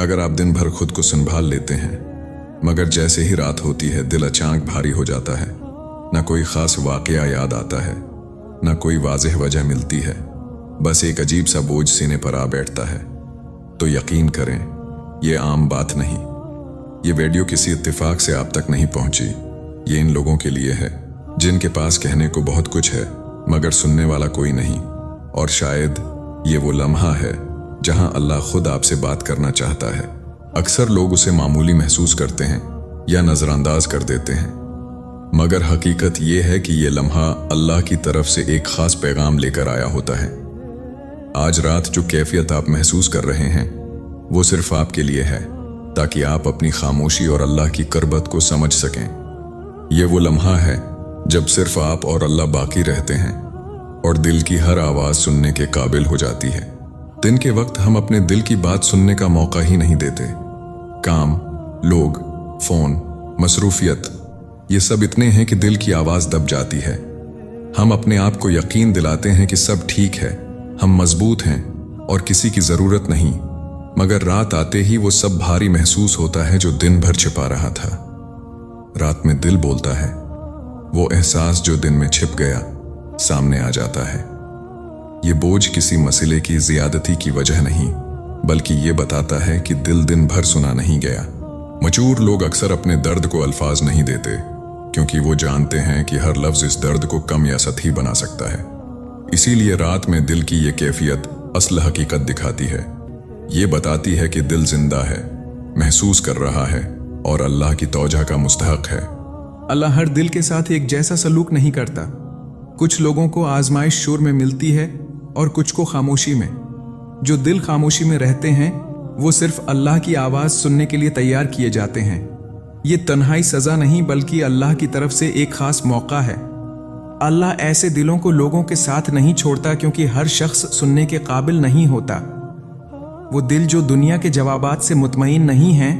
अगर आप दिन भर खुद को संभाल लेते हैं, मगर जैसे ही रात होती है दिल अचानक भारी हो जाता है। ना कोई खास वाकया याद आता है, ना कोई वाज़ेह वजह मिलती है, बस एक अजीब सा बोझ सीने पर आ बैठता है। तो यकीन करें, ये आम बात नहीं। ये वीडियो किसी इत्तेफाक से आप तक नहीं पहुंची। ये इन लोगों के लिए है जिनके पास कहने को बहुत कुछ है मगर सुनने वाला कोई नहीं। और शायद ये वो लम्हा है जहां अल्लाह खुद आपसे बात करना चाहता है। अक्सर लोग उसे मामूली महसूस करते हैं या नजरअंदाज कर देते हैं, मगर हकीकत ये है कि ये लम्हा अल्लाह की तरफ से एक खास पैगाम लेकर आया होता है। आज रात जो कैफियत आप महसूस कर रहे हैं वो सिर्फ आपके लिए है, ताकि आप अपनी खामोशी और अल्लाह की कर्बत को समझ सकें। ये वो लम्हा है जब सिर्फ आप और अल्लाह बाकी रहते हैं और दिल की हर आवाज सुनने के काबिल हो जाती है। दिन के वक्त हम अपने दिल की बात सुनने का मौका ही नहीं देते। काम, लोग, फोन, मसरूफियत, ये सब इतने हैं कि दिल की आवाज दब जाती है। हम अपने आप को यकीन दिलाते हैं कि सब ठीक है, हम मजबूत हैं और किसी की जरूरत नहीं, मगर रात आते ही वो सब भारी महसूस होता है जो दिन भर छिपा रहा था। रात में दिल बोलता है, वो एहसास जो दिन में छिप गया सामने आ जाता है। ये बोझ किसी मसले की ज्यादती की वजह नहीं, बल्कि ये बताता है कि दिल दिन भर सुना नहीं गया। मजबूर लोग अक्सर अपने दर्द को अल्फाज नहीं देते, क्योंकि वो जानते हैं कि हर लफ्ज इस दर्द को कम या सतही बना सकता है। इसीलिए रात में दिल की ये कैफियत असल हकीकत दिखाती है। ये बताती है कि दिल जिंदा है, महसूस कर रहा है और अल्लाह की तौजह का मुस्तहक है। अल्लाह हर दिल के साथ एक जैसा सलूक नहीं करता। कुछ लोगों को आजमाइश शोर में मिलती है और कुछ को खामोशी में। जो दिल खामोशी में रहते हैं वो सिर्फ अल्लाह की आवाज सुनने के लिए तैयार किए जाते हैं। ये तन्हाई सजा नहीं, बल्कि अल्लाह की तरफ से एक खास मौका है। अल्लाह ऐसे दिलों को लोगों के साथ नहीं छोड़ता, क्योंकि हर शख्स सुनने के काबिल नहीं होता। वो दिल जो दुनिया के जवाबात से मुतमईन नहीं हैं,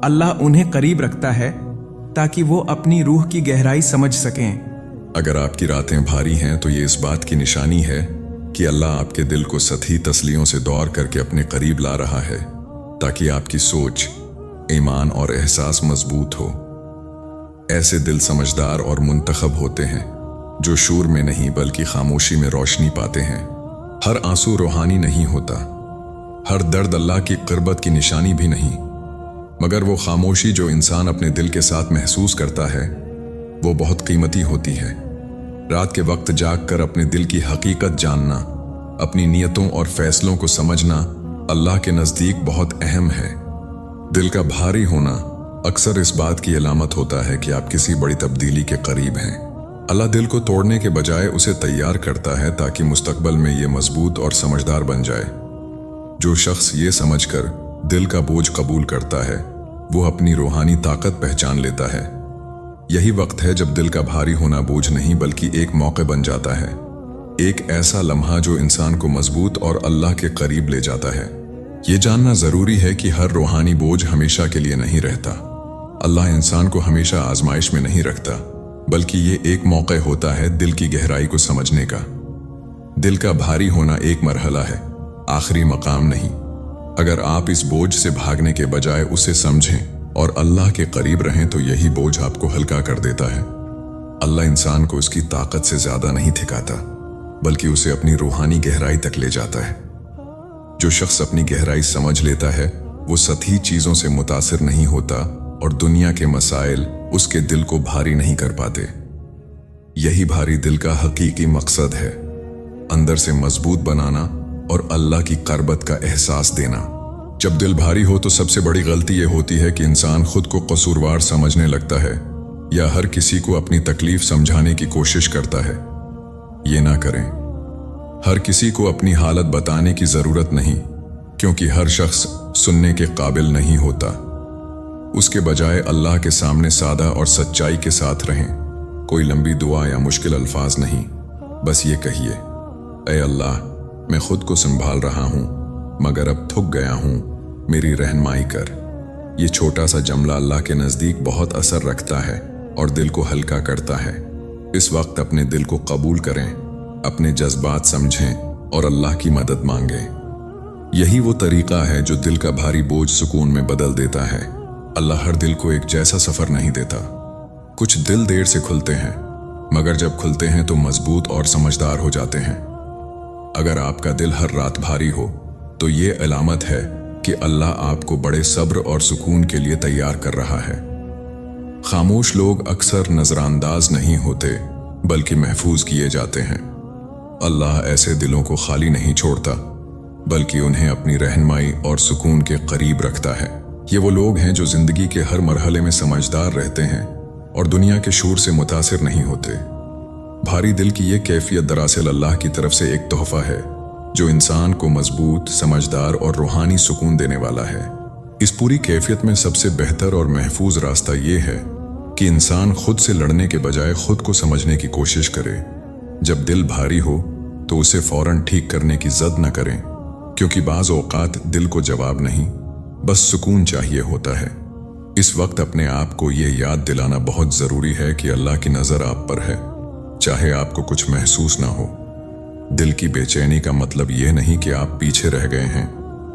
अल्लाह उन्हें करीब रखता है ताकि वो अपनी रूह की गहराई समझ सकें। अगर आपकी रातें भारी हैं तो ये इस बात की निशानी है कि अल्लाह आपके दिल को सतही तस्लियों से दौर करके अपने करीब ला रहा है, ताकि आपकी सोच, ईमान और एहसास मजबूत हो। ऐसे दिल समझदार और मुंतखब होते हैं जो शूर में नहीं बल्कि खामोशी में रोशनी पाते हैं। हर आंसू रूहानी नहीं होता, हर दर्द अल्लाह की क़ुर्बत की निशानी भी नहीं, मगर वो खामोशी जो इंसान अपने दिल के साथ महसूस करता है वो बहुत कीमती होती है। रात के वक्त जागकर अपने दिल की हकीकत जानना, अपनी नियतों और फैसलों को समझना अल्लाह के नज़दीक बहुत अहम है। दिल का भारी होना अक्सर इस बात की अलामत होता है कि आप किसी बड़ी तब्दीली के करीब हैं। अल्लाह दिल को तोड़ने के बजाय उसे तैयार करता है ताकि मुस्तकबल में ये मजबूत और समझदार बन जाए। जो शख्स ये समझकर दिल का बोझ कबूल करता है वो अपनी रूहानी ताकत पहचान लेता है। यही वक्त है जब दिल का भारी होना बोझ नहीं बल्कि एक मौका बन जाता है, एक ऐसा लम्हा जो इंसान को मजबूत और अल्लाह के करीब ले जाता है। ये जानना जरूरी है कि हर रूहानी बोझ हमेशा के लिए नहीं रहता। अल्लाह इंसान को हमेशा आजमाइश में नहीं रखता, बल्कि ये एक मौका होता है दिल की गहराई को समझने का। दिल का भारी होना एक मरहला है, आखिरी मकाम नहीं। अगर आप इस बोझ से भागने के बजाय उसे समझें और अल्लाह के करीब रहें तो यही बोझ आपको हल्का कर देता है। अल्लाह इंसान को उसकी ताकत से ज्यादा नहीं थकाता, बल्कि उसे अपनी रूहानी गहराई तक ले जाता है। जो शख्स अपनी गहराई समझ लेता है वो सतही चीजों से मुतासिर नहीं होता और दुनिया के मसाइल उसके दिल को भारी नहीं कर पाते। यही भारी दिल का हकीकी मकसद है, अंदर से मजबूत बनाना और अल्लाह की क़ुर्बत का एहसास देना। जब दिल भारी हो तो सबसे बड़ी गलती यह होती है कि इंसान खुद को कसूरवार समझने लगता है या हर किसी को अपनी तकलीफ समझाने की कोशिश करता है। ये ना करें। हर किसी को अपनी हालत बताने की जरूरत नहीं, क्योंकि हर शख्स सुनने के काबिल नहीं होता। उसके बजाय अल्लाह के सामने सादा और सच्चाई के साथ रहें। कोई लंबी दुआ या मुश्किल अल्फाज नहीं, बस ये कहिए, ऐ अल्लाह, मैं खुद को संभाल रहा हूँ मगर अब थक गया हूँ, मेरी रहनुमाई कर। ये छोटा सा जुमला अल्लाह के नज़दीक बहुत असर रखता है और दिल को हल्का करता है। इस वक्त अपने दिल को कबूल करें, अपने जज्बात समझें और अल्लाह की मदद मांगें। यही वो तरीका है जो दिल का भारी बोझ सुकून में बदल देता है। अल्लाह हर दिल को एक जैसा सफर नहीं देता। कुछ दिल देर से खुलते हैं, मगर जब खुलते हैं तो मजबूत और समझदार हो जाते हैं। अगर आपका दिल हर रात भारी हो तो ये अलामत है कि अल्लाह आपको बड़े सब्र और सुकून के लिए तैयार कर रहा है। खामोश लोग अक्सर नजरअंदाज नहीं होते, बल्कि महफूज किए जाते हैं। अल्लाह ऐसे दिलों को खाली नहीं छोड़ता, बल्कि उन्हें अपनी रहनुमाई और सुकून के करीब रखता है। ये वो लोग हैं जो जिंदगी के हर मरहले में समझदार रहते हैं और दुनिया के शोर से मुतासिर नहीं होते। भारी दिल की ये कैफियत दरअसल अल्लाह की तरफ से एक तोहफा है जो इंसान को मजबूत, समझदार और रूहानी सुकून देने वाला है। इस पूरी कैफियत में सबसे बेहतर और महफूज रास्ता ये है कि इंसान खुद से लड़ने के बजाय खुद को समझने की कोशिश करे। जब दिल भारी हो तो उसे फौरन ठीक करने की जद न करें, क्योंकि बाज़ औक़ात दिल को जवाब नहीं, बस सुकून चाहिए होता है। इस वक्त अपने आप को ये याद दिलाना बहुत ज़रूरी है कि अल्लाह की नज़र आप पर है, चाहे आपको कुछ महसूस ना हो। दिल की बेचैनी का मतलब ये नहीं कि आप पीछे रह गए हैं,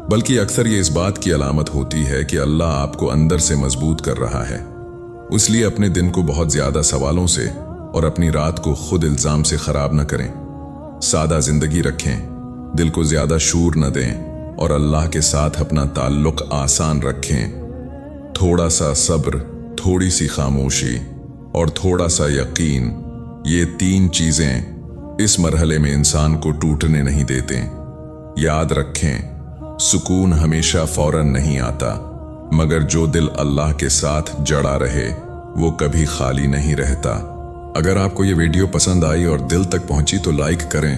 बल्कि अक्सर ये इस बात की अलामत होती है कि अल्लाह आपको अंदर से मजबूत कर रहा है। इसलिए अपने दिन को बहुत ज़्यादा सवालों से और अपनी रात को खुद इल्ज़ाम से ख़राब न करें। सादा ज़िंदगी रखें, दिल को ज़्यादा शूर न दें और अल्लाह के साथ अपना ताल्लुक़ आसान रखें। थोड़ा सा सब्र, थोड़ी सी खामोशी और थोड़ा सा यकीन, ये 3 चीज़ें इस मरहले में इंसान को टूटने नहीं देते। याद रखें, सुकून हमेशा फौरन नहीं आता, मगर जो दिल अल्लाह के साथ जड़ा रहे वो कभी खाली नहीं रहता। अगर आपको ये वीडियो पसंद आई और दिल तक पहुंची तो लाइक करें,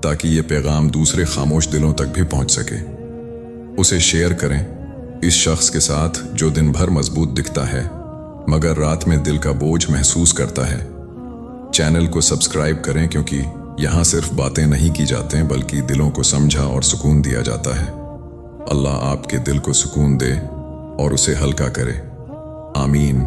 ताकि ये पैगाम दूसरे खामोश दिलों तक भी पहुंच सके। उसे शेयर करें इस शख्स के साथ जो दिन भर मजबूत दिखता है, मगर रात में दिल का बोझ महसूस करता है। चैनल को सब्सक्राइब करें, क्योंकि यहाँ सिर्फ बातें नहीं की जाती बल्कि दिलों को समझा और सुकून दिया जाता है। अल्लाह आपके दिल को सुकून दे और उसे हल्का करे। आमीन।